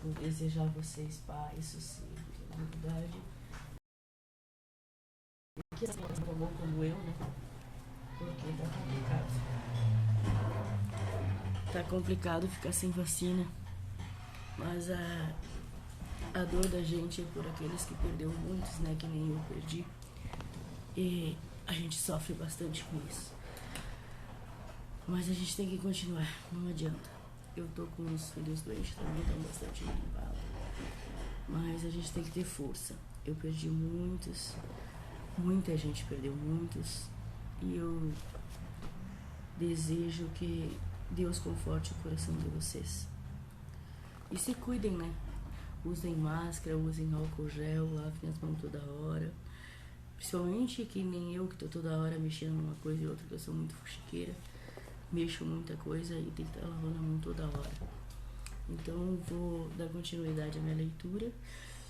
Vou desejar a vocês paz, sossego, tranquilidade. Que assim não tomou como eu, né? Porque tá complicado. Tá complicado ficar sem vacina. Mas a dor da gente é por aqueles que perdeu muitos, né? Que nem eu perdi. E a gente sofre bastante com isso. Mas a gente tem que continuar, não adianta. Eu tô com os filhos doentes também, estão bastante gripados. Mas a gente tem que ter força. Eu perdi muitos, muita gente perdeu muitos. E eu desejo que Deus conforte o coração de vocês. E se cuidem, né? Usem máscara, usem álcool gel, lavem as mãos toda hora. Principalmente que nem eu, que tô toda hora mexendo numa coisa e outra, que eu sou muito fuxiqueira. Mexo muita coisa e tem que estar lavando a mão toda hora. Então vou dar continuidade à minha leitura.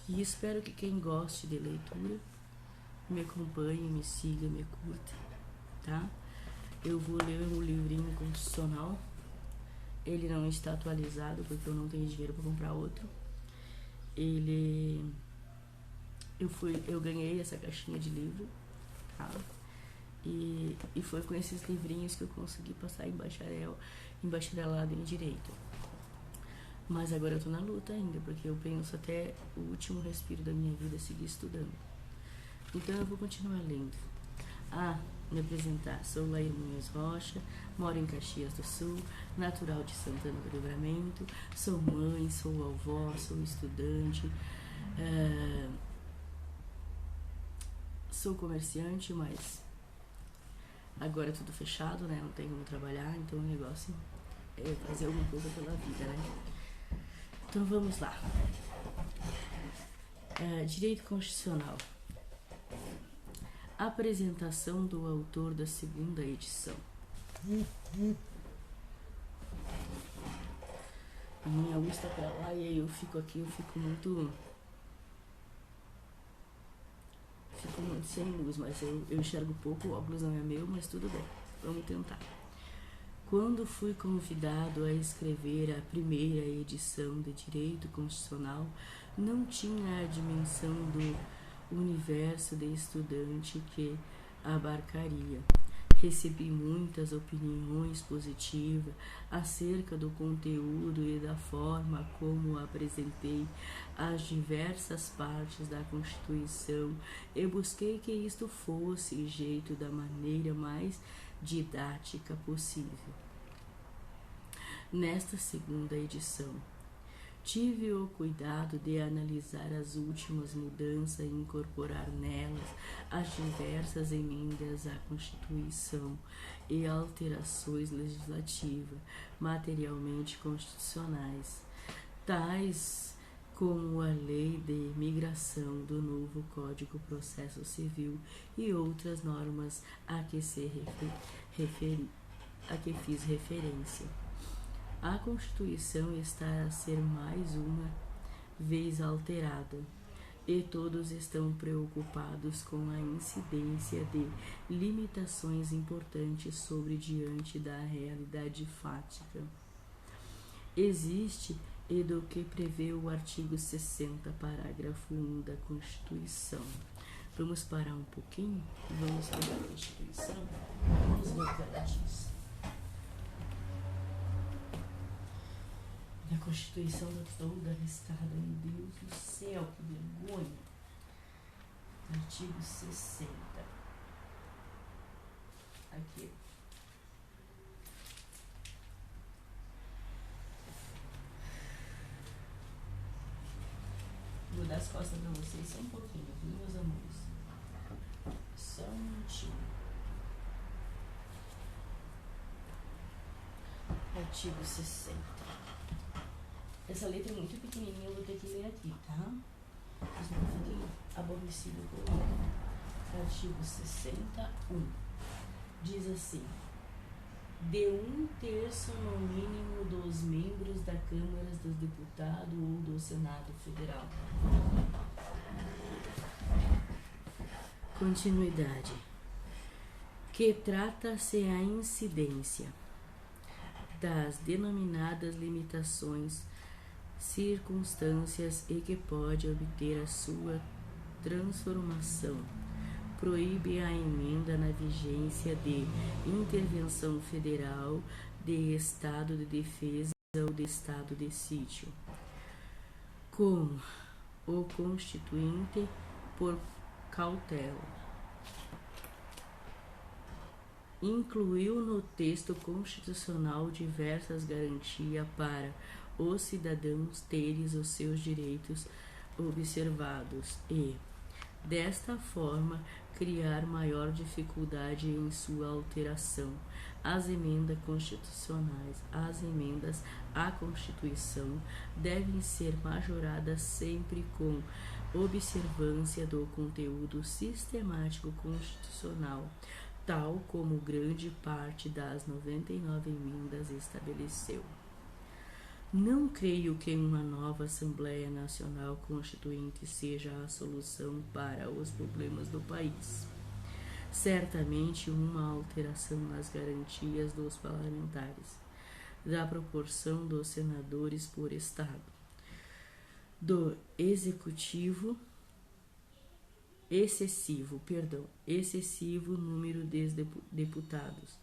E espero que quem goste de leitura me acompanhe, me siga, me curta, tá? Eu vou ler um livrinho constitucional. Ele não está atualizado porque eu não tenho dinheiro para comprar outro. Eu ganhei essa caixinha de livro, tá? E foi com esses livrinhos que eu consegui passar em bacharelado em Direito. Mas agora eu tô na luta ainda, porque eu penso até o último respiro da minha vida seguir estudando. Então eu vou continuar lendo. Me apresentar. Sou Laíra Munhoz Rocha, moro em Caxias do Sul, natural de Santana do Livramento, sou mãe, sou avó, sou estudante, sou comerciante, mas agora é tudo fechado, né? Não tem como trabalhar, então o negócio é fazer alguma coisa pela vida, né? Então vamos lá. Direito Constitucional. Apresentação do autor da segunda edição. A minha luz tá pra lá e aí eu fico aqui, eu fico muito sem luz, mas eu enxergo pouco, o óculos não é meu, mas tudo bem, vamos tentar. Quando fui convidado a escrever a primeira edição de Direito Constitucional, não tinha a dimensão do universo de estudante que abarcaria. Recebi muitas opiniões positivas acerca do conteúdo e da forma como apresentei as diversas partes da Constituição e busquei que isto fosse jeito da maneira mais didática possível. Nesta segunda edição, tive o cuidado de analisar as últimas mudanças e incorporar nelas as diversas emendas à Constituição e alterações legislativas materialmente constitucionais, tais como a Lei de Migração do novo Código Processo Civil e outras normas a que fiz referência. A Constituição está a ser mais uma vez alterada e todos estão preocupados com a incidência de limitações importantes sobre diante da realidade fática. Existe e do que prevê o artigo 60, parágrafo 1 da Constituição. Vamos parar um pouquinho e vamos pegar a Constituição. Vamos ver o que ela diz. A Constituição toda arriscada, meu Deus do céu, que vergonha. Artigo 60. Aqui. Vou dar as costas pra vocês só um pouquinho, viu, meus amores? Só um minutinho. Artigo 60. Essa letra é muito pequenininha, eu vou ter que ler aqui, tá? Mas não fiquem aborrecidos por ela. Artigo 61. Diz assim: de 1/3 no mínimo dos membros da Câmara dos Deputados ou do Senado Federal. Continuidade. Que trata-se a incidência das denominadas limitações circunstâncias e que pode obter a sua transformação. Proíbe a emenda na vigência de intervenção federal, de estado de defesa ou de estado de sítio. Como o Constituinte, por cautela, incluiu no texto constitucional diversas garantias para os cidadãos terem os seus direitos observados e, desta forma, criar maior dificuldade em sua alteração. As emendas constitucionais, as emendas à Constituição devem ser majoradas sempre com observância do conteúdo sistemático constitucional, tal como grande parte das 99 emendas estabeleceu. Não creio que uma nova Assembleia Nacional Constituinte seja a solução para os problemas do país. Certamente uma alteração nas garantias dos parlamentares, da proporção dos senadores por estado, do excessivo número de deputados,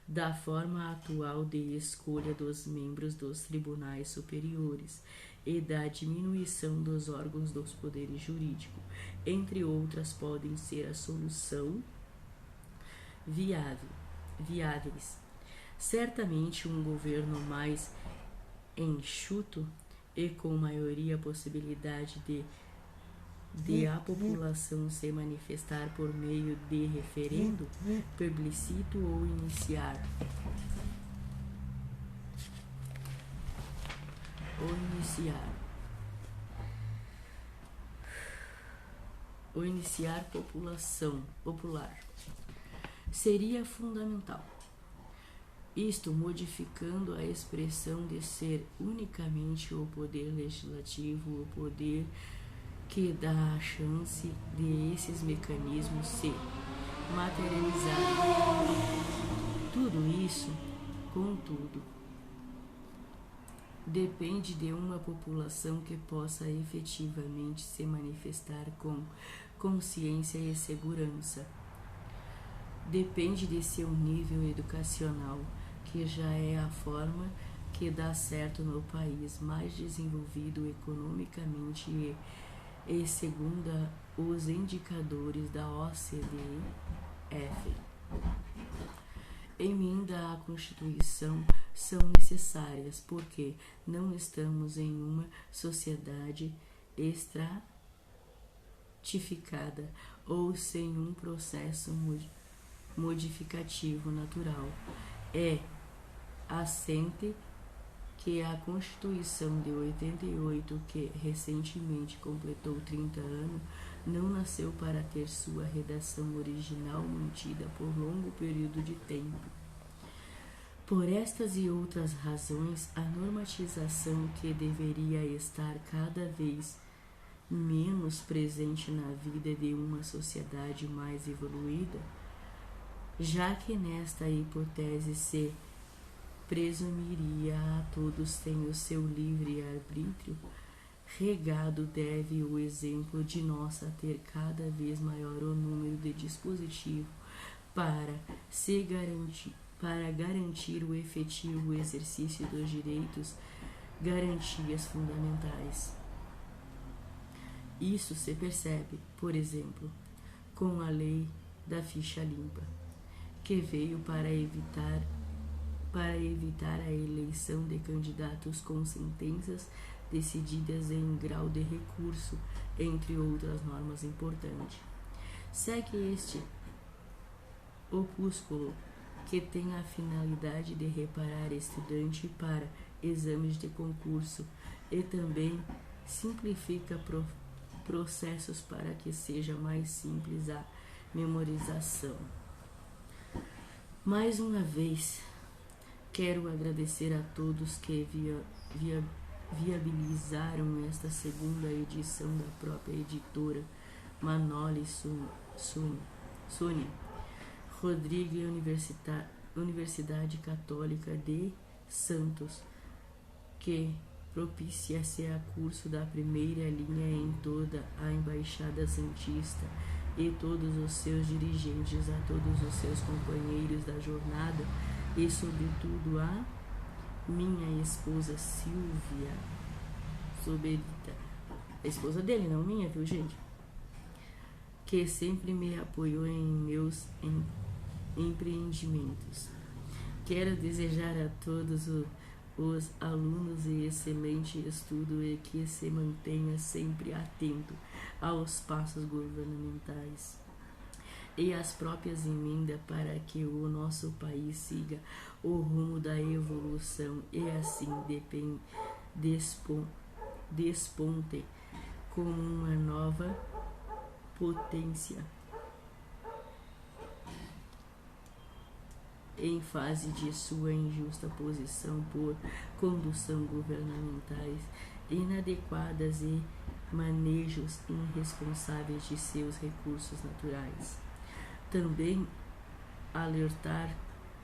da forma atual de escolha dos membros dos tribunais superiores e da diminuição dos órgãos dos poderes jurídicos, entre outras, podem ser a solução viáveis. Certamente um governo mais enxuto e com maioria possibilidade de a população se manifestar por meio de referendo, plebiscito ou iniciar popular seria fundamental. Isto modificando a expressão de ser unicamente o poder legislativo, o poder que dá a chance de esses mecanismos se materializarem. Tudo isso, contudo, depende de uma população que possa efetivamente se manifestar com consciência e segurança. Depende de seu nível educacional, que já é a forma que dá certo no país mais desenvolvido economicamente e segundo os indicadores da OCDE. Emenda à Constituição são necessárias porque não estamos em uma sociedade estratificada ou sem um processo modificativo natural. É assente que a Constituição de 88, que recentemente completou 30 anos, não nasceu para ter sua redação original mantida por longo período de tempo. Por estas e outras razões, a normatização que deveria estar cada vez menos presente na vida de uma sociedade mais evoluída, já que nesta hipótese se presumiria a todos têm o seu livre arbítrio, regado deve o exemplo de nossa ter cada vez maior o número de dispositivos para garantir o efetivo exercício dos direitos, garantias fundamentais. Isso se percebe, por exemplo, com a lei da ficha limpa, que veio para evitar a eleição de candidatos com sentenças decididas em grau de recurso, entre outras normas importantes. Segue este opúsculo, que tem a finalidade de preparar estudante para exames de concurso e também simplifica processos para que seja mais simples a memorização. Mais uma vez, quero agradecer a todos que viabilizaram esta segunda edição da própria editora Manoli Sônia Rodrigues, Universidade Católica de Santos, que propicia-se a curso da primeira linha em toda a Embaixada Santista e todos os seus dirigentes, a todos os seus companheiros da jornada e, sobretudo, a minha esposa Silvia Soberita, a esposa dele, não minha, viu, gente? Que sempre me apoiou em meus empreendimentos. Quero desejar a todos os alunos e excelente estudo e que se mantenha sempre atento aos passos governamentais e às próprias emendas para que o nosso país siga o rumo da evolução e assim desponte como uma nova potência em face de sua injusta posição por condução governamentais inadequadas e manejos irresponsáveis de seus recursos naturais. Também alertar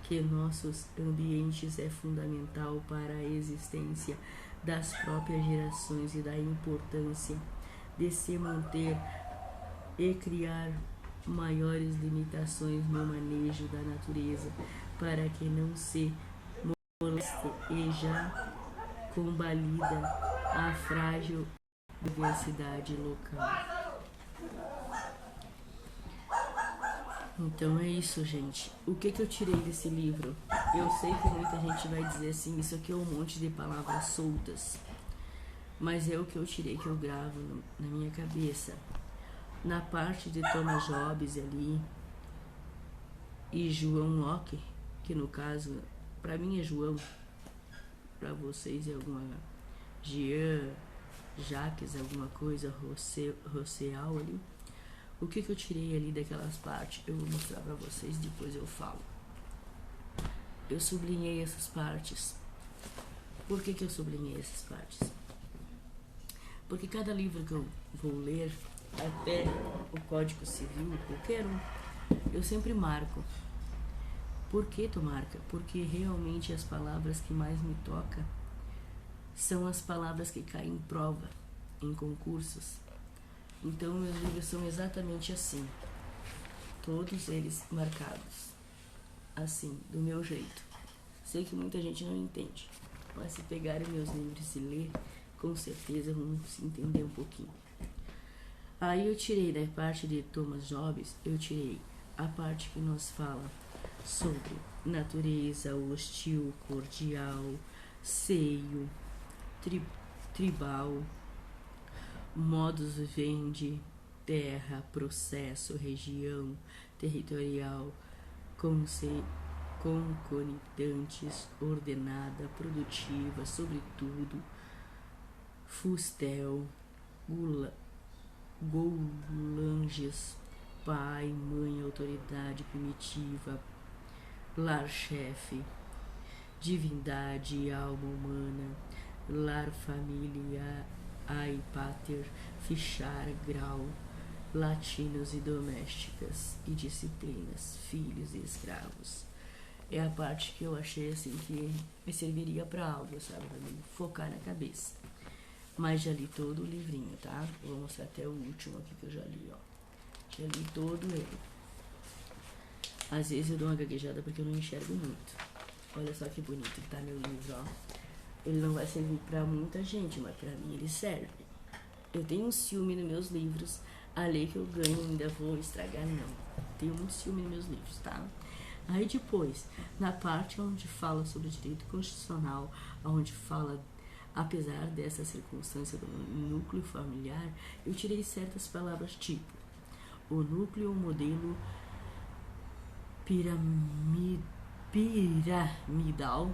que nossos ambientes é fundamental para a existência das próprias gerações e da importância de se manter e criar maiores limitações no manejo da natureza para que não se moleste e já combalida a frágil diversidade local. Então é isso, gente. O que eu tirei desse livro? Eu sei que muita gente vai dizer assim, isso aqui é um monte de palavras soltas, mas é o que eu tirei, que eu gravo na minha cabeça. Na parte de Thomas Hobbes ali e João Locke, que no caso, para mim é João, para vocês é alguma Jean, Jacques, alguma coisa, Rousseau ali. O que eu tirei ali daquelas partes, eu vou mostrar para vocês, depois eu falo. Eu sublinhei essas partes. Por que eu sublinhei essas partes? Porque cada livro que eu vou ler, até o Código Civil, qualquer um, eu sempre marco. Por que tu marca? Porque realmente as palavras que mais me tocam são as palavras que caem em prova, em concursos. Então meus livros são exatamente assim, todos eles marcados, assim, do meu jeito. Sei que muita gente não entende, mas se pegarem meus livros e ler, com certeza vão se entender um pouquinho. Aí eu tirei da parte de Thomas Hobbes, eu tirei a parte que nos fala sobre natureza hostil, cordial, seio, tribal, modus vivendi, terra, processo, região, territorial, concomitantes, ordenada, produtiva, sobretudo, fustel, goulanges, pai, mãe, autoridade primitiva, lar-chefe, divindade, alma humana, lar, família, ai, pater, fichar, grau, latinos e domésticas e disciplinas, filhos e escravos. É a parte que eu achei assim que me serviria para algo, sabe, para mim focar na cabeça. Mas já li todo o livrinho, tá? Vou mostrar até o último aqui que eu já li, ó. Já li todo ele. Às vezes eu dou uma gaguejada porque eu não enxergo muito. Olha só que bonito que tá meu livro, ó. Ele não vai servir pra muita gente, mas pra mim ele serve. Eu tenho um ciúme nos meus livros. A lei que eu ganho ainda vou estragar, não. Tenho muito ciúme nos meus livros, tá? Aí depois, na parte onde fala sobre direito constitucional, onde fala, apesar dessa circunstância do núcleo familiar, eu tirei certas palavras tipo o núcleo, o modelo piramidal,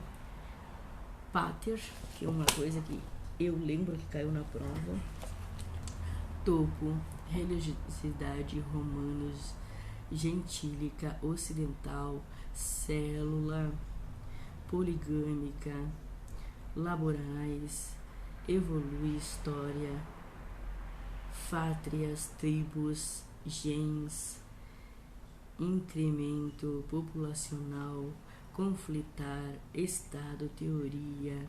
pater, que é uma coisa que eu lembro que caiu na prova, topo, religiosidade, romanos, gentílica, ocidental, célula, poligâmica, laborais, evolui, história, fátrias, tribos, gens, incremento populacional, conflitar, estado, teoria,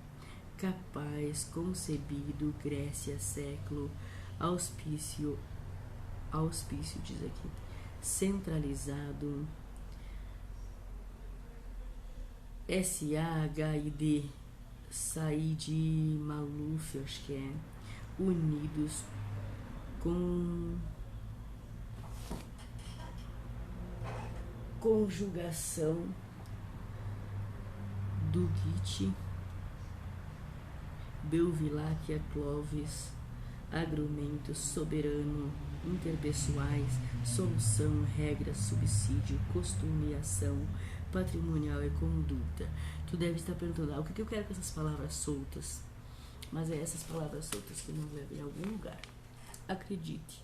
capaz, concebido, Grécia, século, auspício diz aqui, centralizado, SAHID, Said Maluf, acho que é, unidos com conjugação do Git, Belviláquia, Clovis, agrumento, soberano, interpessoais, solução, regra, subsídio, costume e ação, patrimonial e conduta. Tu deve estar perguntando, o que eu quero com essas palavras soltas? Mas é essas palavras soltas que não levam em algum lugar. Acredite.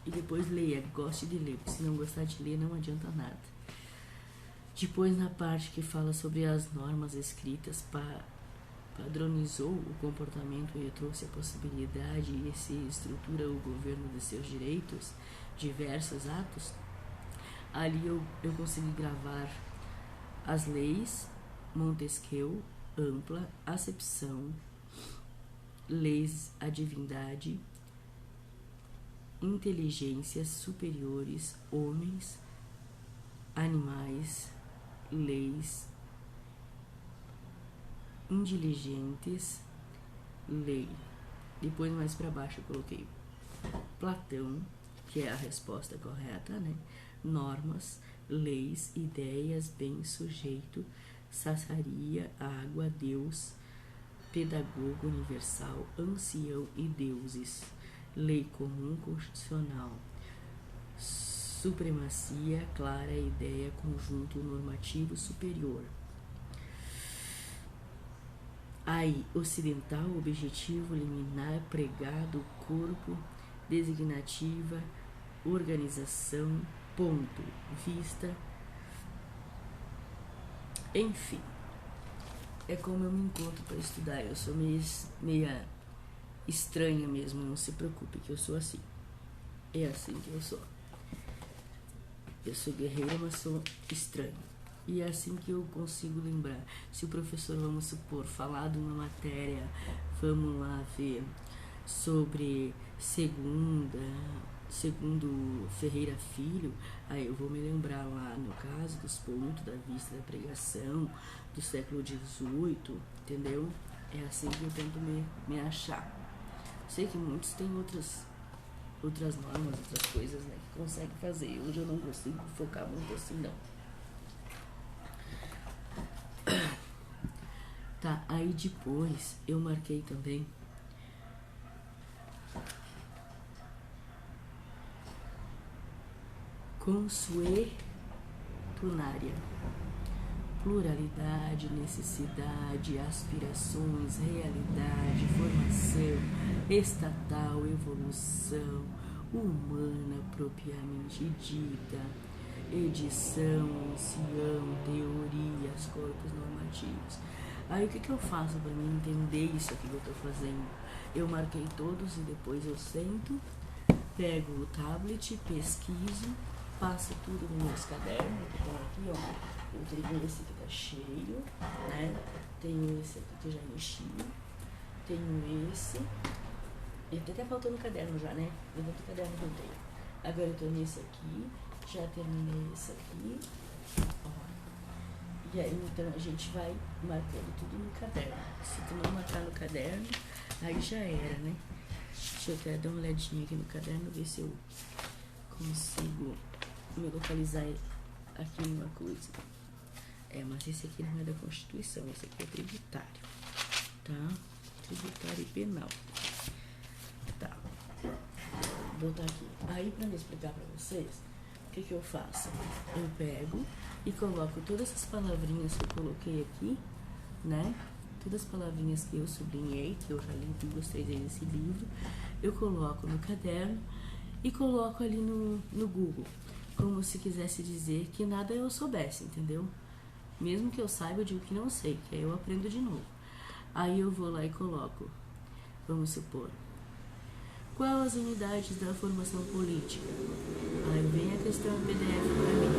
E depois leia, goste de ler, porque se não gostar de ler não adianta nada. Depois, na parte que fala sobre as normas escritas, padronizou o comportamento e trouxe a possibilidade e se estrutura o governo de seus direitos, diversos atos, ali eu consegui gravar as leis, Montesquieu, ampla, acepção, leis, a divindade, inteligências superiores, homens, animais, leis, indiligentes, lei. Depois mais para baixo eu coloquei Platão, que é a resposta correta, né? Normas, leis, ideias, bem, sujeito, saçaria, água, Deus, pedagogo universal, ancião e deuses, lei comum constitucional, supremacia, clara, ideia, conjunto normativo superior. Aí, ocidental, objetivo, liminar, pregado, corpo, designativa, organização, ponto, vista, enfim. É como eu me encontro para estudar. Eu sou meia estranha mesmo, não se preocupe que eu sou assim. É assim que eu sou. Eu sou guerreira, mas sou estranha. E é assim que eu consigo lembrar. Se o professor, vamos supor, falar de uma matéria, vamos lá ver sobre segundo Ferreira Filho, aí eu vou me lembrar lá, no caso, dos pontos da vista da pregação do século XVIII, entendeu? É assim que eu tento me achar. Sei que muitos têm outras normas, outras coisas, né, que conseguem fazer. Hoje eu não consigo focar muito assim, não. Tá, aí depois eu marquei também consuetunária, pluralidade, necessidade, aspirações, realidade, formação, estatal, evolução, humana propriamente dita, edição, ancião, teorias, corpos normativos. Aí o que eu faço para mim entender isso aqui que eu tô fazendo? Eu marquei todos e depois eu sento, pego o tablet, pesquiso, passo tudo nos meus cadernos, que estão aqui, ó. Eu tenho esse que tá cheio, né? Tenho esse aqui que eu já mexi, tenho esse. E tá até faltando caderno já, né? Eu vou ter caderno que eu tenho. Agora eu tô nesse aqui, já terminei esse aqui, ó. E aí, então, a gente vai marcando tudo no caderno. Se tu não marcar no caderno, aí já era, né? Deixa eu até dar uma olhadinha aqui no caderno, ver se eu consigo me localizar aqui numa coisa. Mas esse aqui não é da Constituição, esse aqui é tributário, tá? Tributário e penal. Tá. Vou botar aqui. Aí, pra me explicar pra vocês, o que eu faço? Eu pego e coloco todas essas palavrinhas que eu coloquei aqui, né? Todas as palavrinhas que eu sublinhei, que eu já li 2, 3 vezes esse livro, eu coloco no caderno e coloco ali no Google, como se quisesse dizer que nada eu soubesse, entendeu? Mesmo que eu saiba, eu digo que não sei, que aí eu aprendo de novo. Aí eu vou lá e coloco, vamos supor, qual as unidades da formação política? Aí vem a questão PDF para mim.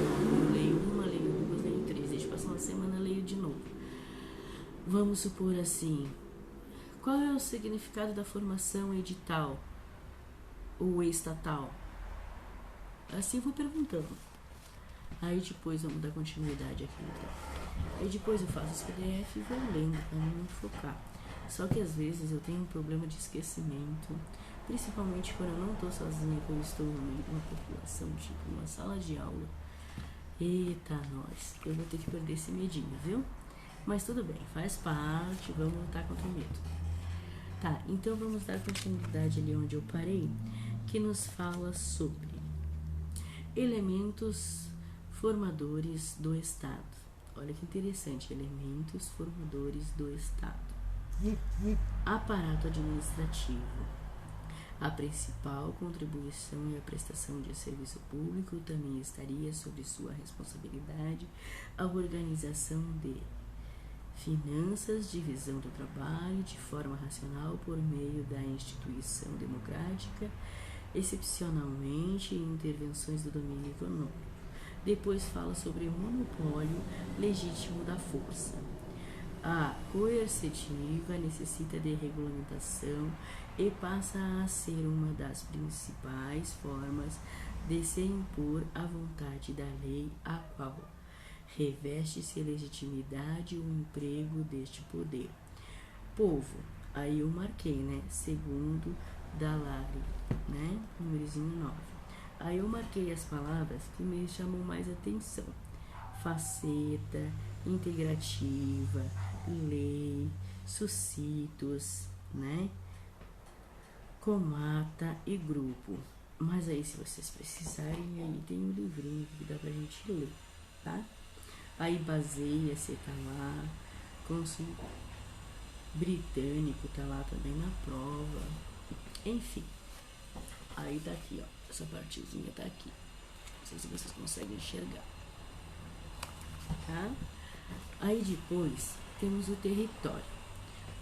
Eu leio uma, leio 2, leio 3. Deixa passar uma semana, leio de novo. Vamos supor assim, qual é o significado da formação edital ou estatal? Assim eu vou perguntando. Aí depois vamos dar continuidade aqui então. Aí depois eu faço os PDF e vou lendo para não focar. Só que às vezes eu tenho um problema de esquecimento, principalmente quando eu não estou sozinha, quando eu estou no meio de uma população, tipo uma sala de aula. Eita, nós, eu vou ter que perder esse medinho, viu? Mas tudo bem, faz parte, vamos lutar contra o medo. Tá, então vamos dar continuidade ali onde eu parei, que nos fala sobre elementos formadores do Estado. Olha que interessante, elementos formadores do Estado. Aparato administrativo. A principal contribuição e a prestação de serviço público também estaria sob sua responsabilidade a organização de finanças, divisão do trabalho de forma racional por meio da instituição democrática, excepcionalmente intervenções do domínio econômico. Depois fala sobre o monopólio legítimo da força. A coercitiva necessita de regulamentação e passa a ser uma das principais formas de se impor a vontade da lei, a qual reveste-se legitimidade o emprego deste poder. Povo, aí eu marquei, né? Segundo Dalari, né? Númerozinho 9. Aí eu marquei as palavras que me chamam mais atenção. Faceta, integrativa, lei, suscitos, né? Comata e grupo. Mas aí, se vocês precisarem, aí tem um livrinho que dá pra gente ler, tá? Aí baseia-se, tá lá. Cônsul britânico tá lá também na prova. Enfim. Aí tá aqui, ó. Essa partezinha tá aqui. Não sei se vocês conseguem enxergar. Tá? Aí depois temos o território.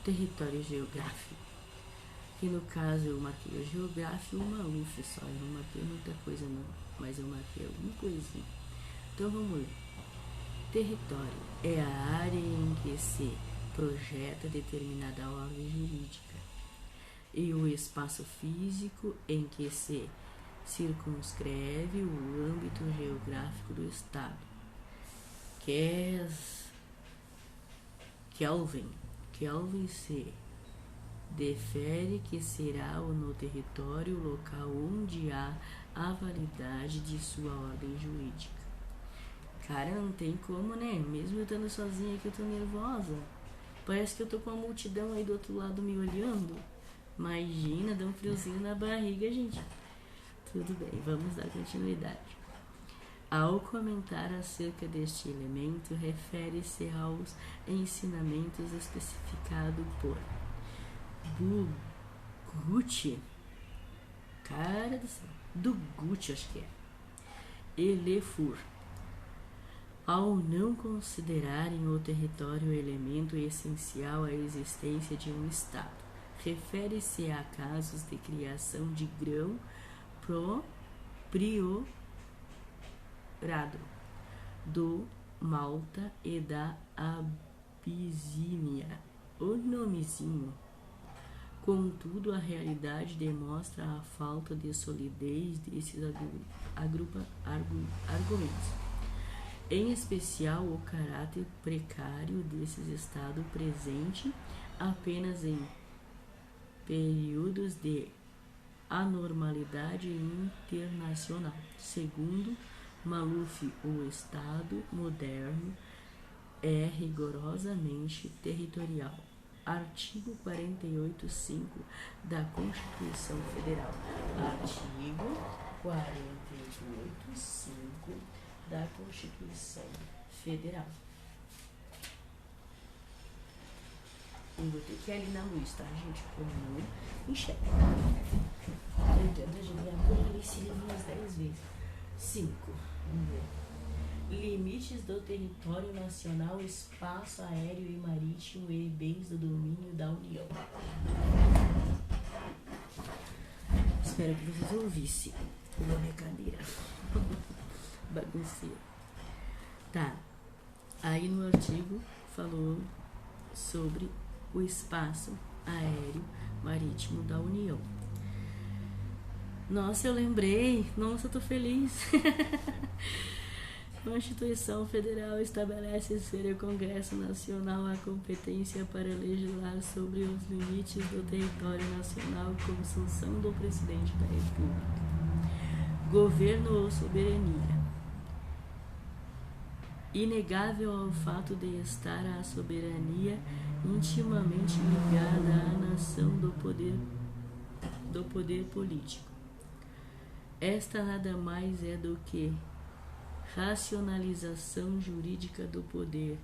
Território geográfico. Que no caso eu marquei o geográfico e o Maluf só. Eu não marquei muita coisa não. Mas eu marquei alguma coisinha. Então vamos ler. Território é a área em que se projeta determinada ordem jurídica e o espaço físico em que se circunscreve o âmbito geográfico do Estado. Kelvin se defere que será no território o local onde há a validade de sua ordem jurídica. Cara, não tem como, né? Mesmo eu estando sozinha aqui, eu tô nervosa. Parece que eu tô com a multidão aí do outro lado me olhando. Imagina, dá um friozinho na barriga, gente. Tudo bem, vamos dar continuidade. Ao comentar acerca deste elemento, refere-se aos ensinamentos especificados por Gucci. Cara do céu. Do Gucci, acho que é. E Lefur. Ao não considerarem o território elemento essencial à existência de um Estado, refere-se a casos de criação de grão priorado do Malta e da Abissínia. O nomezinho. Contudo, a realidade demonstra a falta de solidez desses argumentos. Em especial, o caráter precário desses estados presente apenas em períodos de anormalidade internacional. Segundo Maluf, o Estado moderno é rigorosamente territorial. Artigo 48.5 da Constituição Federal. Artigo 48.5 da Constituição Federal. Eu vou ter que ir ali na luz, tá, gente? Como não enxerga. Tentando adivinhar por ali esse livro umas 10 vezes. 5. Vamos ver. Limites do território nacional, espaço aéreo e marítimo e bens do domínio da União. Espero que vocês ouvissem a minha cadeira. Bagunceiro. Tá. Aí no artigo falou sobre o espaço aéreo marítimo da União. Nossa, eu lembrei. Nossa, eu tô feliz. A Constituição Federal estabelece ser o Congresso Nacional a competência para legislar sobre os limites do território nacional com sanção do Presidente da República. Governo ou soberania. Inegável ao fato de estar a soberania intimamente ligada à nação do poder político. Esta nada mais é do que racionalização jurídica do poder,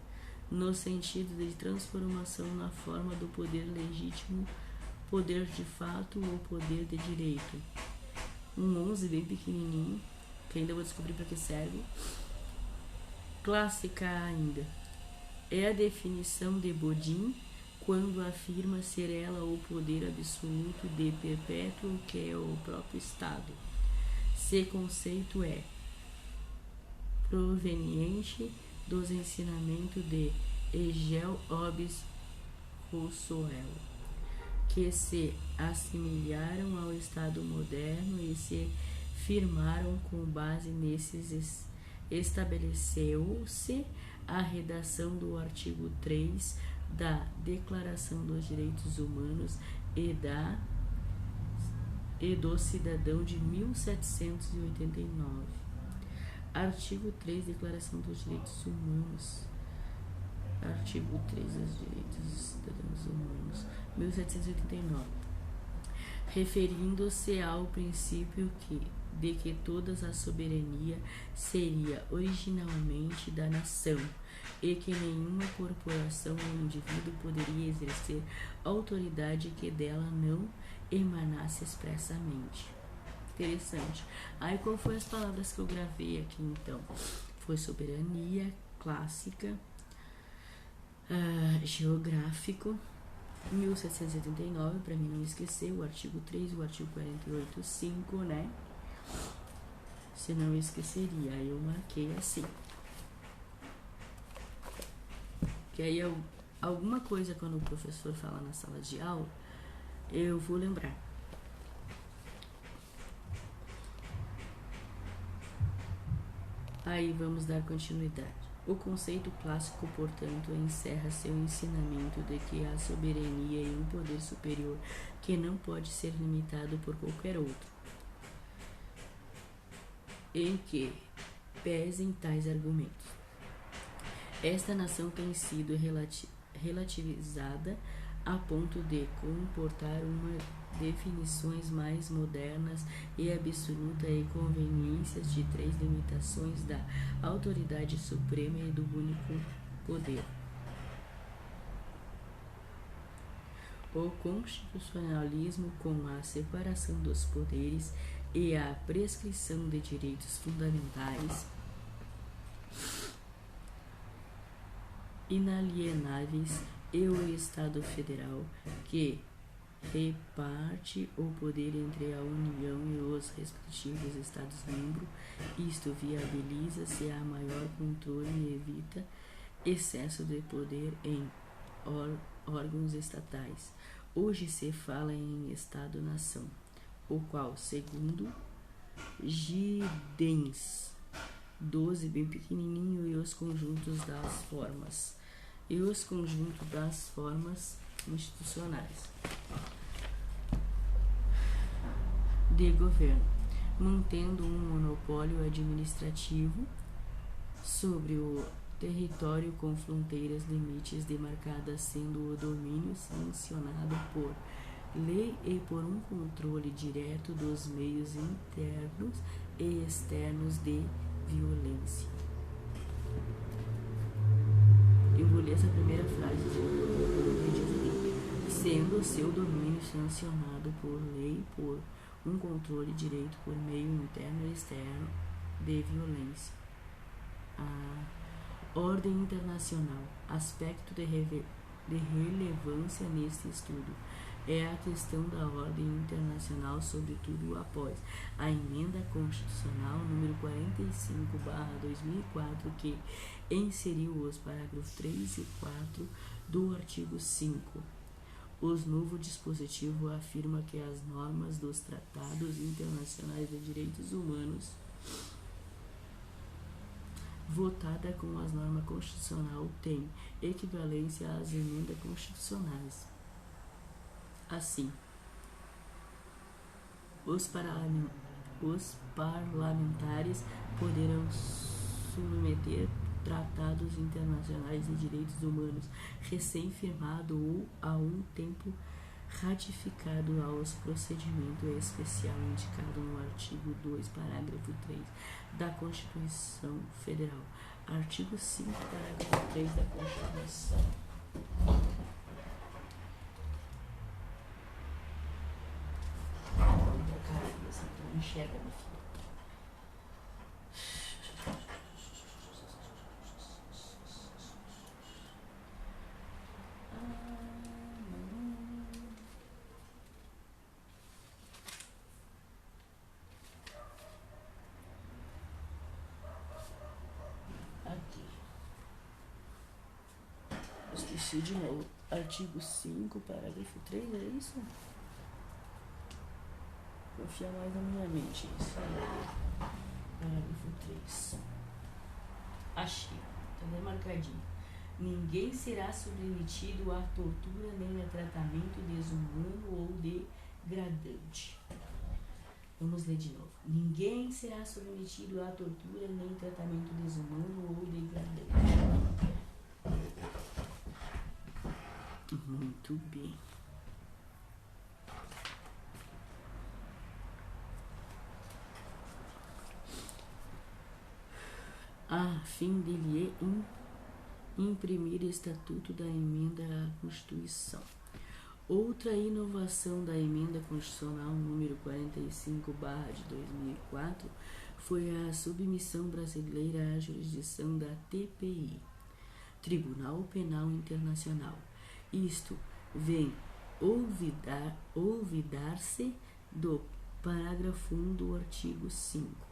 no sentido de transformação na forma do poder legítimo, poder de fato ou poder de direito. Um 11 bem pequenininho, que ainda vou descobrir para que serve. Clássica ainda. É a definição de Bodin quando afirma ser ela o poder absoluto de perpétuo que é o próprio Estado. Esse conceito é proveniente dos ensinamentos de Hegel, Hobbes, Rousseau, que se assemelharam ao Estado moderno e se firmaram com base nesses. Estabeleceu-se a redação do artigo 3 da Declaração dos Direitos Humanos e do Cidadão de 1789. Artigo 3, Declaração dos Direitos Humanos. Artigo 3 dos Direitos dos Cidadãos Humanos, 1789. Referindo-se ao princípio de que toda a soberania seria originalmente da nação e que nenhuma corporação ou indivíduo poderia exercer autoridade que dela não emanasse expressamente. Interessante. Aí qual foi as palavras que eu gravei aqui então? Foi soberania, clássica, geográfico, 1789, para mim não esquecer, o artigo 3, o artigo 48, 5, né? Se não esqueceria, aí eu marquei assim. Que aí alguma coisa quando o professor fala na sala de aula, eu vou lembrar. Aí vamos dar continuidade. O conceito clássico, portanto, encerra seu ensinamento de que a soberania é um poder superior que não pode ser limitado por qualquer outro. Em que pesem tais argumentos. Esta nação tem sido relativizada a ponto de comportar definições mais modernas e absoluta e conveniências de 3 limitações da autoridade suprema e do único poder. O constitucionalismo, com a separação dos poderes e a prescrição de direitos fundamentais inalienáveis, e o Estado Federal, que reparte o poder entre a União e os respectivos Estados-membros. Isto viabiliza-se a maior controle e evita excesso de poder em órgãos estatais. Hoje se fala em Estado-nação, o qual, segundo Giddens, 12 bem pequenininho, e os conjuntos das formas institucionais de governo, mantendo um monopólio administrativo sobre o território com fronteiras limites demarcadas, sendo o domínio sancionado por lei e por um controle direto dos meios internos e externos de violência. Eu vou ler essa primeira frase, sendo seu domínio sancionado por lei por um controle direito por meio interno e externo de violência. A ordem internacional, aspecto de relevância neste estudo, é a questão da ordem internacional, sobretudo após a emenda constitucional número 45/2004, que inseriu os parágrafos 3 e 4 do artigo 5. O novo dispositivo afirma que as normas dos tratados internacionais de direitos humanos, votada com as normas constitucionais, têm equivalência às emendas constitucionais. Assim, os parlamentares poderão submeter tratados internacionais de direitos humanos recém-firmado ou a um tempo ratificado aos procedimento especial indicado no artigo 2, parágrafo 3 da Constituição Federal. Artigo 5, parágrafo 3 da Constituição. Não enxerga, meu filho. Aqui. Esqueci de novo. Artigo 5, parágrafo 3, é isso? Confia mais na minha mente, isso aí. Parágrafo 3. Achei. Tá bem marcadinho. Ninguém será submetido a tortura nem a tratamento desumano ou degradante. Vamos ler de novo. Ninguém será submetido a tortura nem tratamento desumano ou degradante. Muito bem. A fim de lhe imprimir estatuto da emenda à Constituição. Outra inovação da emenda constitucional número 45/2004 foi a submissão brasileira à jurisdição da TPI, Tribunal Penal Internacional. Isto vem olvidar-se do parágrafo 1 do artigo 5.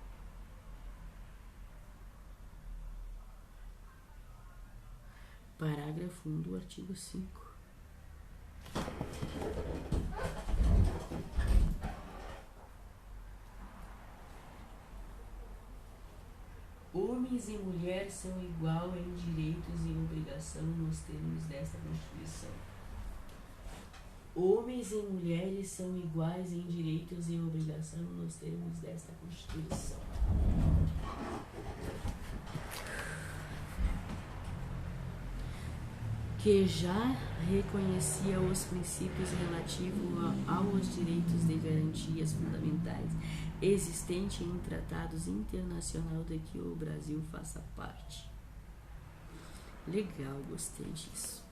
Parágrafo 1 do artigo 5. Homens e mulheres são igual em direitos e obrigação nos termos desta Constituição. Homens e mulheres são iguais em direitos e obrigação nos termos desta Constituição. Que já reconhecia os princípios relativos aos direitos de garantias fundamentais existentes em tratados internacionais de que o Brasil faça parte. Legal, gostei disso.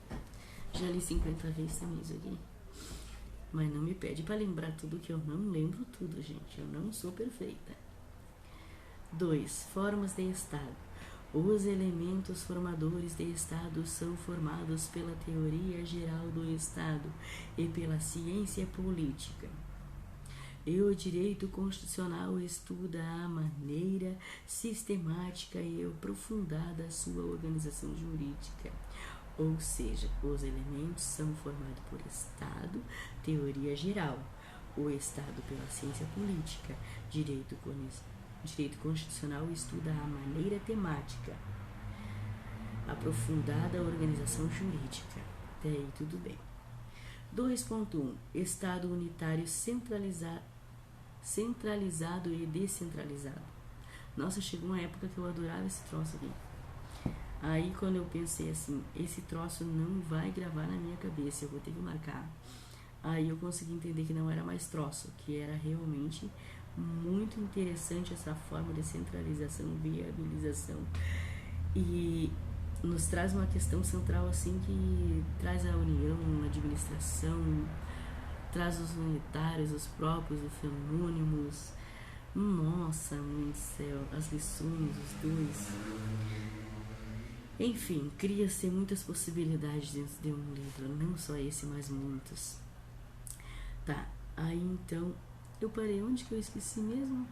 Já li 50 vezes também isso aqui. Mas não me pede para lembrar tudo, que eu não lembro tudo, gente. Eu não sou perfeita. 2. Formas de Estado. Os elementos formadores de Estado são formados pela teoria geral do Estado e pela ciência política. E o direito constitucional estuda a maneira sistemática e aprofundada da sua organização jurídica. Ou seja, os elementos são formados por Estado, teoria geral, o Estado pela ciência política, direito constitucional estuda a maneira temática, aprofundada a organização jurídica. Até aí tudo bem. 2.1. Estado unitário centralizado e descentralizado. Nossa, chegou uma época que eu adorava esse troço aqui. Aí quando eu pensei assim, esse troço não vai gravar na minha cabeça, eu vou ter que marcar. Aí eu consegui entender que não era mais troço, que era realmente muito interessante essa forma de centralização, viabilização, e nos traz uma questão central assim que traz a união, a administração, traz os unitários, os próprios, os femônimos. Nossa, meu céu, as lições, os dois. Enfim, cria-se muitas possibilidades dentro de um livro, não só esse, mas muitos. Tá, aí então eu parei, onde que eu esqueci mesmo?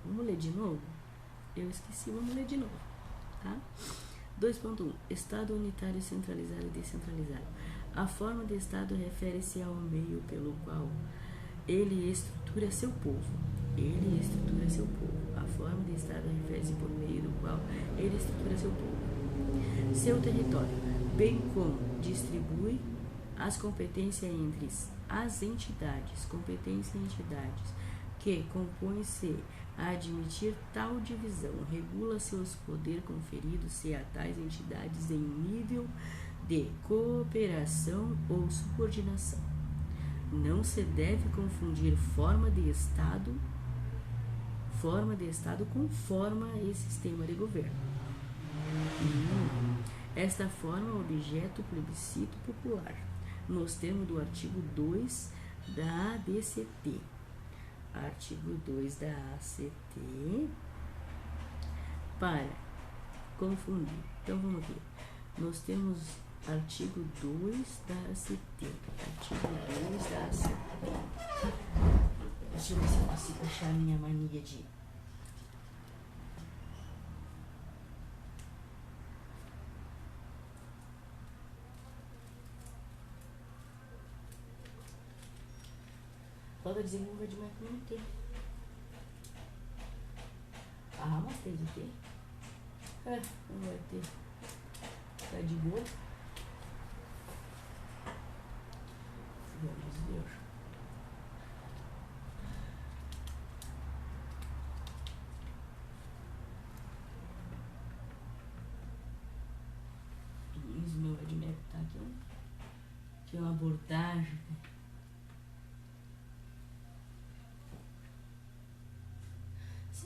Vamos ler de novo? Eu esqueci, vamos ler de novo, tá? 2.1. Estado unitário, centralizado e descentralizado. A forma de Estado refere-se ao meio pelo qual ele estrutura seu povo. Ele estrutura seu povo. A forma de Estado refere-se por meio do qual ele estrutura seu povo. Seu território, bem como distribui as competências entre as entidades, que compõem-se a admitir tal divisão, regula seus poderes conferidos-se a tais entidades em com de cooperação ou subordinação. Não se deve confundir forma de Estado com forma e sistema de governo. Esta forma é objeto plebiscito popular, nos termos do artigo 2 da ADCT. Artigo 2 da ACT, para confundir. Então vamos aqui. Nós temos artigo 2 da ACT. Artigo 2 da ACT. Deixa eu ver se eu consigo achar a minha mania de... Pode dizer que não vai de mais não ter. Ah, mas tem de ter. Não vai ter. Tá de boa. Vamos ver. Isso, meu Edmec tá aqui. Aqui é uma abordagem.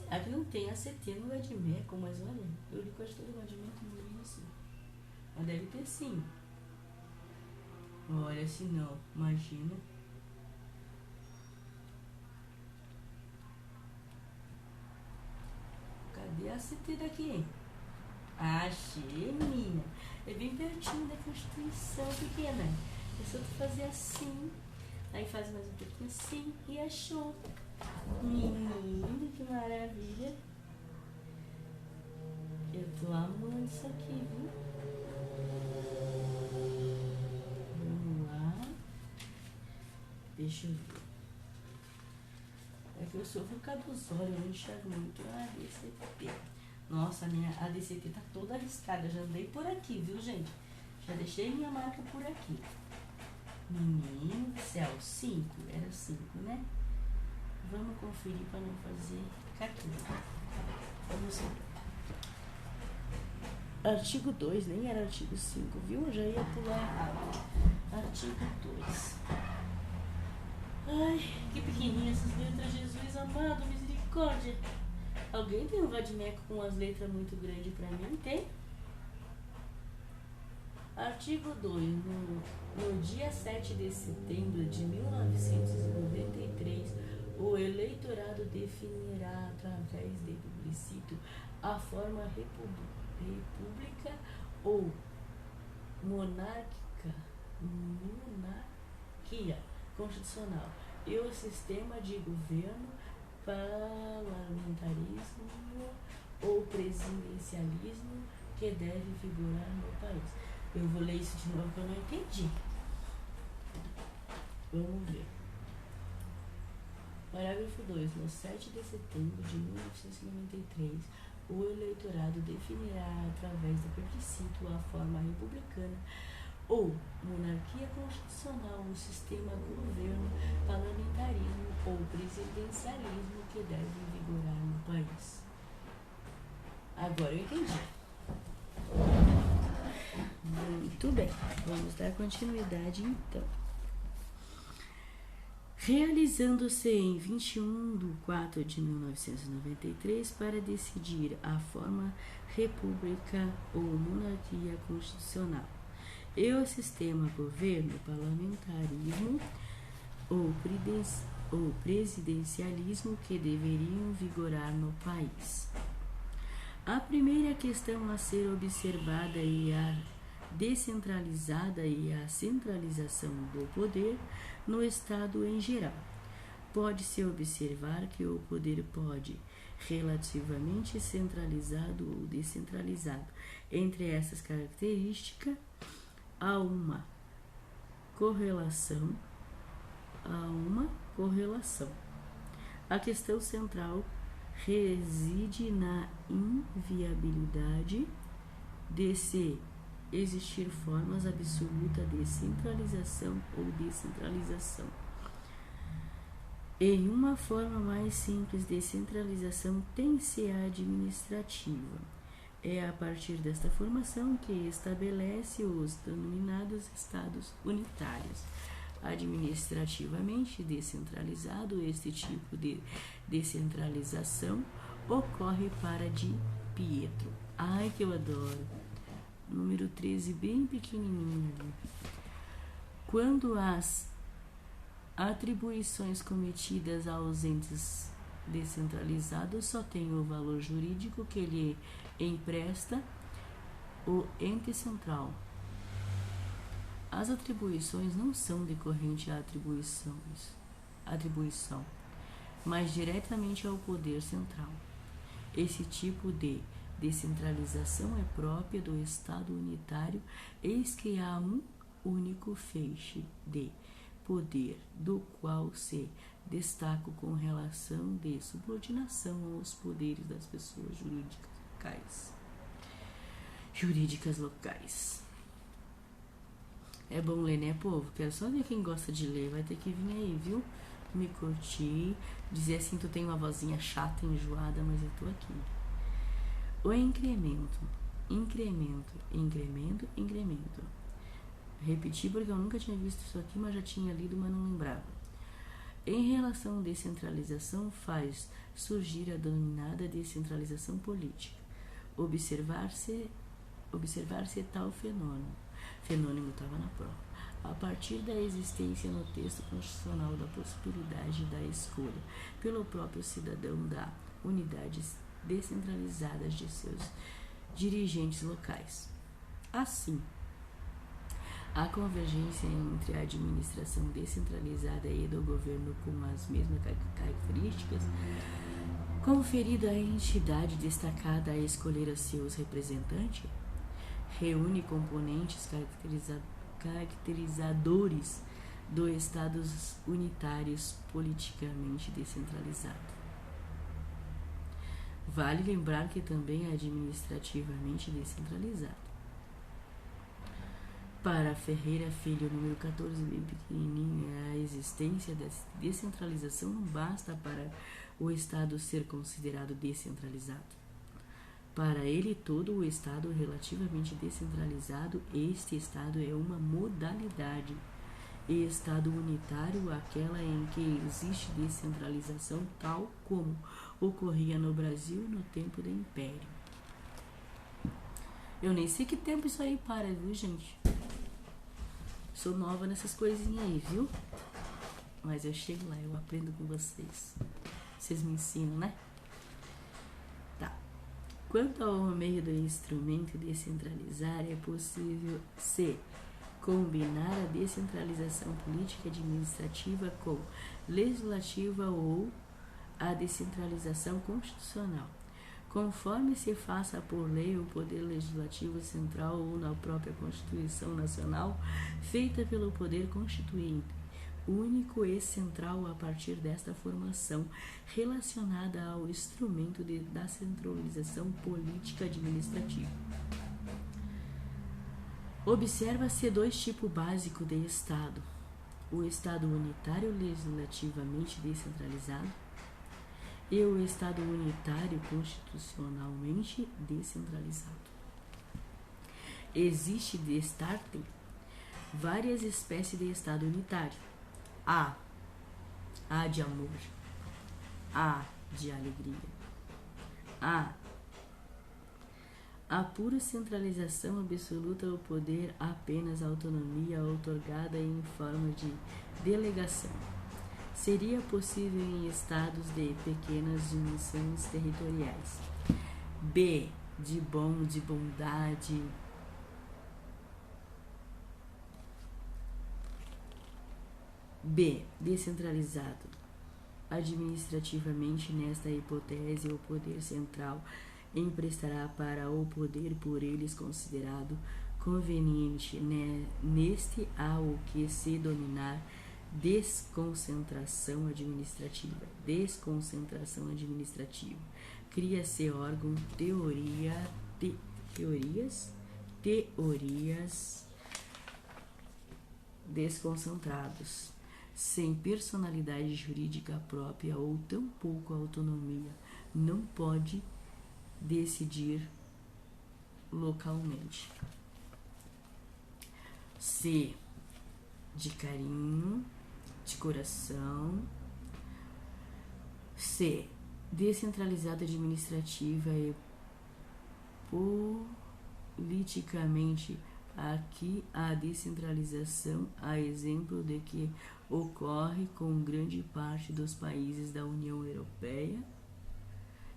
Aqui não tem ACT no Edmeco, mas olha, eu li quase todo o Edmeco não li assim. Mas deve ter sim. Olha, se não, imagina. Cadê a ACT daqui? Achei, menina. É bem pertinho da Constituição pequena. É só tu fazer assim, aí faz mais um pouquinho assim e achou. Menino, que maravilha. Eu tô amando isso aqui, viu? Vamos lá. Deixa eu ver. É que eu sofro por causa dos olhos, eu não enxergo muito a ADCT. Nossa, a minha ADCT tá toda arriscada. Já andei por aqui, viu, gente? Já deixei minha marca por aqui. Menino do céu, 5. Era 5, né? Vamos conferir para não fazer caquinha. Vamos ver. Artigo 2, nem era artigo 5, viu? Eu já ia pular errado. Artigo 2. Ai, que pequenininha essas letras, Jesus amado, misericórdia. Alguém tem um vadimeco com as letras muito grandes para mim? Tem? Artigo 2. No dia 7 de setembro de 1993, o eleitorado definirá através de plebiscito a forma república ou monarquia constitucional e o sistema de governo, parlamentarismo ou presidencialismo que deve vigorar no país. Eu vou ler isso de novo porque eu não entendi. Vamos ver. Parágrafo 2. No 7 de setembro de 1993, o eleitorado definirá através do plebiscito a forma republicana ou monarquia constitucional, o sistema governo, parlamentarismo ou presidencialismo que deve vigorar no país. Agora eu entendi. Muito bem, vamos dar continuidade então. Realizando-se em 21/4/1993 para decidir a forma república ou monarquia constitucional e o sistema governo, parlamentarismo ou presidencialismo que deveriam vigorar no país. A primeira questão a ser observada é a descentralizada e a centralização do poder no Estado em geral. Pode-se observar que o poder pode relativamente centralizado ou descentralizado. Entre essas características, há uma correlação. A questão central reside na inviabilidade de se existir formas absolutas de centralização ou descentralização. Em uma forma mais simples de centralização tem-se a administrativa. É a partir desta formação que estabelece os denominados estados unitários. Administrativamente descentralizado, este tipo de descentralização ocorre para Di Pietro. Ai, que eu adoro! Número 13, bem pequenininho. Quando as atribuições cometidas aos entes descentralizados só têm o valor jurídico que lhe empresta o ente central. As atribuições não são decorrentes à atribuição, mas diretamente ao poder central. Esse tipo de descentralização é própria do Estado unitário, eis que há um único feixe de poder, do qual se destaca com relação de subordinação aos poderes das pessoas jurídicas locais. É bom ler, né, povo? Quero só ver quem gosta de ler. Vai ter que vir aí, viu? Me curtir. Dizer assim, tu tem uma vozinha chata, enjoada, mas eu tô aqui. O incremento. Repeti porque eu nunca tinha visto isso aqui, mas já tinha lido, mas não lembrava. Em relação à descentralização, faz surgir a denominada descentralização política. Observar-se tal fenômeno estava na prova, a partir da existência no texto constitucional da possibilidade da escolha pelo próprio cidadão da unidades descentralizadas de seus dirigentes locais. Assim, a convergência entre a administração descentralizada e do governo com as mesmas características conferida à entidade destacada a escolher os seus representantes reúne componentes caracterizadores do Estados unitários politicamente descentralizado. Vale lembrar que também é administrativamente descentralizado. Para Ferreira Filho, número 14, bem pequenininho, a existência da descentralização não basta para o Estado ser considerado descentralizado. Para ele, todo o Estado relativamente descentralizado, este Estado é uma modalidade. E Estado unitário, aquela em que existe descentralização, tal como ocorria no Brasil no tempo do Império. Eu nem sei que tempo isso aí para, viu, gente? Sou nova nessas coisinhas aí, viu? Mas eu chego lá, eu aprendo com vocês. Vocês me ensinam, né? Tá. Quanto ao meio do instrumento descentralizar, é possível se combinar a descentralização política administrativa com legislativa ou a descentralização constitucional. Conforme se faça por lei o poder legislativo central ou na própria Constituição Nacional, feita pelo poder constituinte, único e central a partir desta formação, relacionada ao instrumento da centralização política administrativa. Observa-se dois tipos básicos de Estado: o Estado unitário legislativamente descentralizado e o Estado unitário constitucionalmente descentralizado. Existe, destartem, várias espécies de Estado unitário. A de amor, A de alegria, A pura centralização absoluta ao poder, apenas autonomia outorgada em forma de delegação. Seria possível em estados de pequenas dimensões territoriais. B de bom, de bondade. B, descentralizado. Administrativamente, nesta hipótese, o poder central emprestará para o poder por eles considerado conveniente. Neste há o que se denominar desconcentração administrativa. Desconcentração administrativa. Cria-se órgão teorias desconcentrados, sem personalidade jurídica própria ou tampouco autonomia, não pode decidir localmente. C. De carinho, de coração. C. Descentralizada administrativa e politicamente. Aqui a descentralização, a exemplo de que ocorre com grande parte dos países da União Europeia,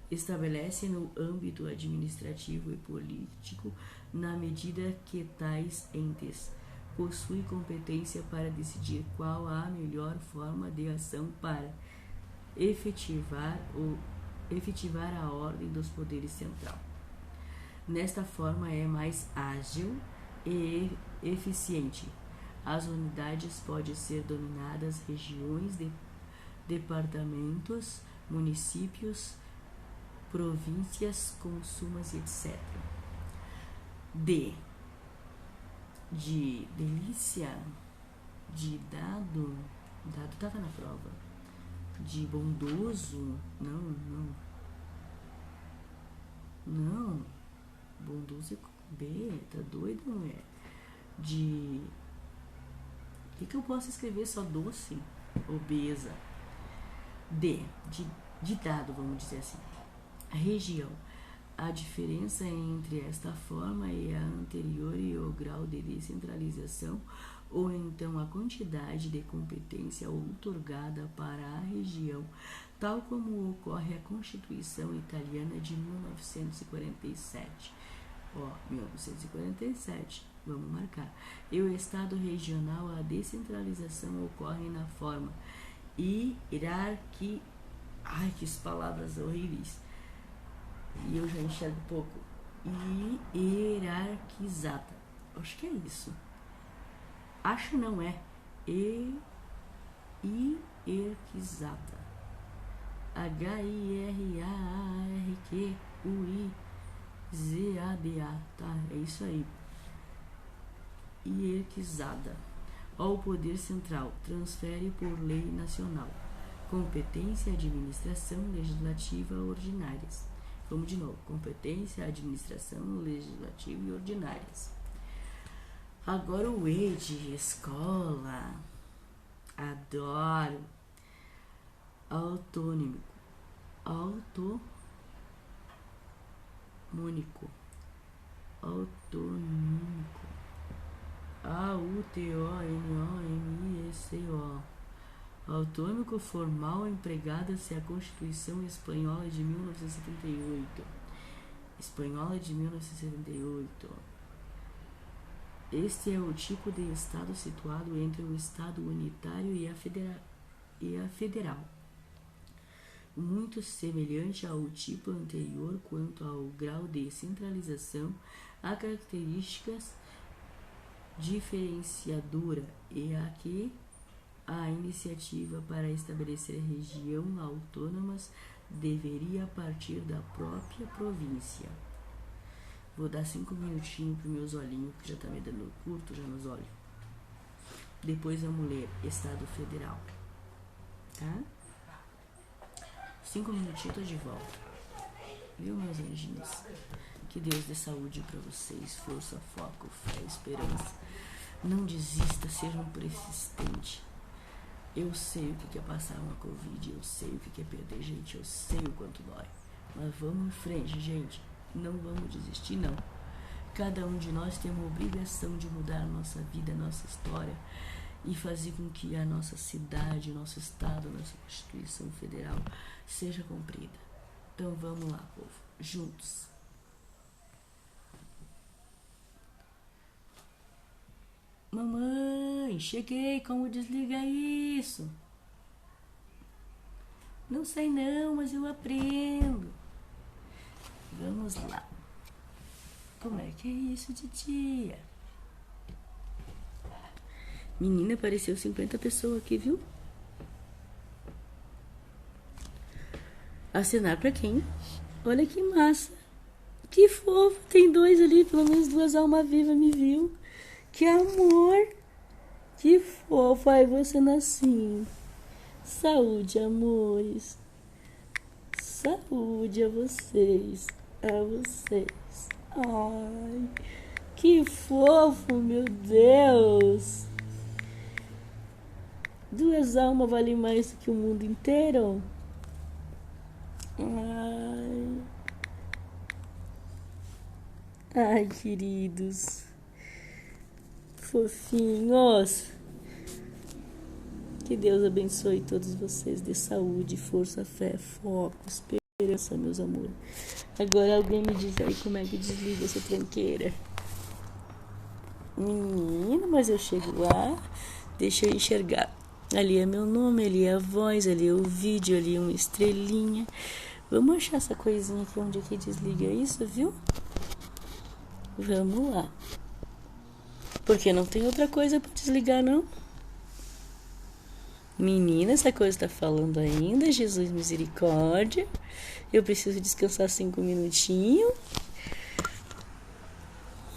estabelece no âmbito administrativo e político, na medida que tais entes possuem competência para decidir qual a melhor forma de ação para efetivar a ordem dos poderes central. Nesta forma é mais ágil e eficiente. As unidades podem ser denominadas regiões, departamentos, municípios, províncias, consumas, etc. D. De delícia, de dado estava na prova. De bondoso, não, bondoso é B, tá doido, mulher? De... O que eu posso escrever? Só doce? Obesa. D. De dado, vamos dizer assim. A região. A diferença entre esta forma e a anterior e o grau de descentralização, ou então a quantidade de competência outorgada para a região, tal como ocorre a Constituição Italiana de 1947. 1947, vamos marcar. E o Estado regional, a descentralização ocorre na forma hierarquia. Ai, que palavras horríveis. E eu já enxergo um pouco. Hierarquizada. Acho que é isso. Acho não é. Hierarquizada. Hierarquizada. Tá, é isso aí. Hierarquizada. Ao poder central, transfere por lei nacional competência, administração, legislativa ordinárias. Vamos de novo. Competência, administração, legislativa e ordinárias. Agora o E de escola. Adoro. Autônomico. Autonômico. AUTONOMICO. Autônomico formal, empregada-se a Constituição Espanhola de 1978. Este é o tipo de Estado situado entre o Estado unitário e a federal. Muito semelhante ao tipo anterior quanto ao grau de centralização, há características diferenciadora e aqui a iniciativa para estabelecer região autônomas deveria partir da própria província. Vou dar 5 minutinhos para meus olhinhos, que já tá me dando curto já nos olhos. Depois vamos ler Estado Federal. Tá? 5 minutinhos, tô de volta. Viu, meus anjinhos? Que Deus dê saúde para vocês, força, foco, fé, esperança. Não desista, seja um persistente. Eu sei o que é passar uma Covid, eu sei o que é perder gente, eu sei o quanto dói. Mas vamos em frente, gente. Não vamos desistir, não. Cada um de nós tem uma obrigação de mudar a nossa vida, a nossa história e fazer com que a nossa cidade, o nosso estado, a nossa Constituição Federal seja cumprida. Então vamos lá, povo, juntos. Mamãe, cheguei, como desliga isso? Não sei não, mas eu aprendo. Vamos lá. Como é que é isso de dia? Menina, apareceu 50 pessoas aqui, viu? Acenar pra quem? Olha que massa. Que fofo. Tem 2 ali, pelo menos 2 almas vivas me viu. Que amor. Que fofo. Ai, você nasceu. Saúde, amores. Saúde a vocês. A vocês. Ai, que fofo, meu Deus. 2 almas valem mais do que o mundo inteiro. Ai. Ai, queridos. Fofinhos. Que Deus abençoe todos vocês. Dê saúde, força, fé, foco, esperança, meus amores. Agora alguém me diz aí como é que desliga essa tranqueira. Menino, mas eu chego lá. Deixa eu enxergar. Ali é meu nome, ali é a voz, ali é o vídeo, ali é uma estrelinha. Vamos achar essa coisinha aqui onde é que desliga isso, viu? Vamos lá. Porque não tem outra coisa para desligar, não? Menina, essa coisa tá falando ainda. Jesus misericórdia. Eu preciso descansar 5 minutinhos.